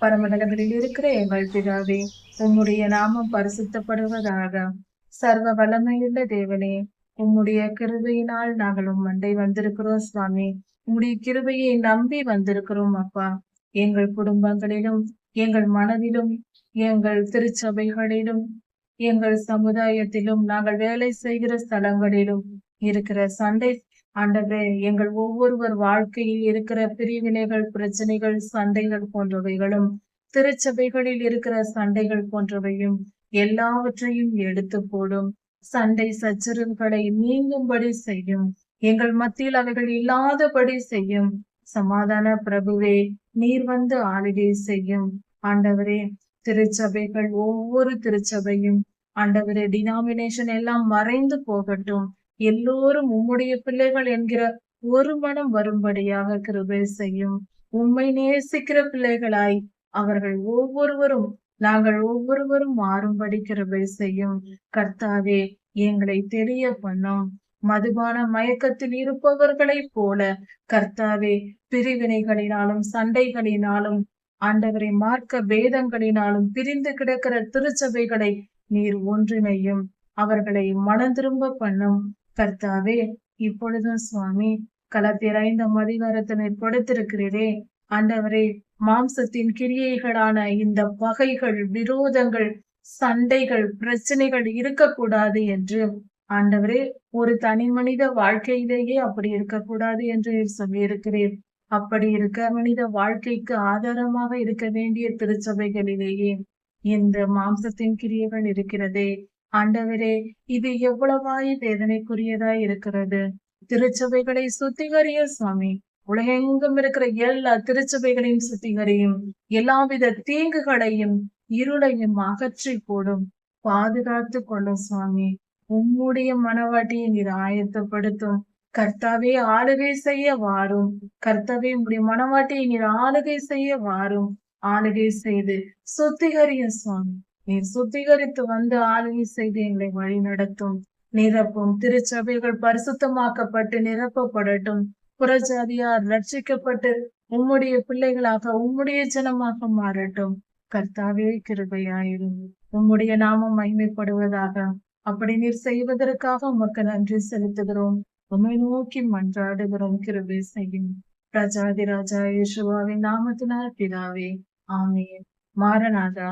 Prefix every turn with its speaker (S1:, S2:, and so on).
S1: பரமண்டலங்களில் இருக்கிற எங்கள் பிதாவே, உம்முடைய நாமம் பரிசுத்தப்படுவதாக. சர்வ வல்லமையுள்ள தேவனே, உம்முடைய கிருபையினால் நாங்கள் உம்மண்டை வந்திருக்கிறோம் சுவாமி. உம்முடைய கிருபையை நம்பி வந்திருக்கிறோம் அப்பா. எங்கள் குடும்பங்களிலும், எங்கள் மனதிலும், எங்கள் திருச்சபைகளிலும், எங்கள் சமுதாயத்திலும், நாங்கள் வேலை செய்கிற ஸ்தலங்களிலும் இருக்கிற சண்டை ஆண்டவரே, எங்கள் ஒவ்வொருவர் வாழ்க்கையில் இருக்கிற பிரிவினைகள், பிரச்சனைகள், சண்டைகள் போன்றவைகளும், திருச்சபைகளில் இருக்கிற சண்டைகள் போன்றவையும் எல்லாவற்றையும் எடுத்து போடும். சண்டை சச்சரவுகளை நீங்கும்படி செய்யும். எங்கள் மத்தியில் அவைகள் இல்லாதபடி செய்யும். சமாதான பிரபுவே, நீர் வந்து ஆளுகை செய்யும். ஆண்டவரே, திருச்சபைகள் ஒவ்வொரு திருச்சபையும் ஆண்டவரே, டினாமினேஷன் எல்லாம் மறைந்து போகட்டும். எல்லோரும் உம்முடைய பிள்ளைகள் என்கிற ஒரு மனம் வரும்படியாக கிருபை செய்யும். உம்மை நேசிக்கிற பிள்ளைகளாய் அவர்கள் ஒவ்வொருவரும், நாங்கள் ஒவ்வொருவரும் மாறும்படி கிருபை செய்யும். கர்த்தாவே, எங்களை தெரிய பண்ணும். மதுபான மயக்கத்தில் இருப்பவர்களைப் போல கர்த்தாவே, பிரிவினைகளினாலும் சண்டைகளினாலும் ஆண்டவரை மார்க்க பேதங்களினாலும் பிரிந்து கிடக்கிற திருச்சபைகளை நீர் ஒன்றிணையும். அவர்களை மனம் திரும்ப பண்ணும். கர்த்தாவே, இப்பொழுதும் சுவாமி, கலத்தியர் 5ஆம் அதிகாரத்தினை கொடுத்திருக்கிறீரே ஆண்டவரே, மாம்சத்தின் கிரியைகளான இந்த பகைகள், விரோதங்கள், சண்டைகள், பிரச்சனைகள் இருக்கக்கூடாது என்று ஆண்டவரே, ஒரு தனி மனித வாழ்க்கையிலேயே அப்படி இருக்கக்கூடாது என்று சொல்லியிருக்கிறீர். அப்படி இருக்க மனித வாழ்க்கைக்கு ஆதாரமாக இருக்க வேண்டிய திருச்சபைகளிலேயே இந்த மாம்சத்தின் கிரியைகள் இருக்கிறதே ஆண்டவரே, இது எவ்வளவாய் வேதனைக்குரியதாய் இருக்கிறது. திருச்சபைகளை சுத்திகரிய சுவாமி. உலகெங்கும் இருக்கிற எல்லா திருச்சபைகளையும் சுத்திகரியும். எல்லாவித தீங்குகளையும் இருளையும் அகற்றி போடும். பாதுகாத்து கொள்ளும் சுவாமி. உம்முடைய மனவாட்டியை நீர் ஆயத்தப்படுத்தும். கர்த்தாவே, ஆளுகை செய்ய வாரும். கர்த்தாவே, உம்முடைய மனவாட்டியை நீர் ஆளுகை செய்ய வாரும். ஆளுகை செய்து சுத்திகரியும் சுவாமி. நீர் சுத்திகரித்து வந்து ஆளுகை செய்து எங்களை வழி நடத்தும். நிரப்பும். திருச்சபைகள் பரிசுத்தமாக்கப்பட்டு நிரப்பப்படட்டும். புறஜாதியார் ரட்சிக்கப்பட்டு உம்முடைய பிள்ளைகளாக, உம்முடைய ஜனமாக மாறட்டும். கர்த்தாவே, கிருபையாயிரும். உம்முடைய நாமம் மகிமைப்படுவதாக. அப்படி நீர் செய்வதற்காக உமக்கு நன்றி செலுத்துகிறோம். உம்மை நோக்கி மன்றாடுகிறோம். கிருபை செய்யும். ராஜாதி ராஜா இயேசுவின் நாமத்தினால் பிதாவே, ஆமென். மாரநாதா.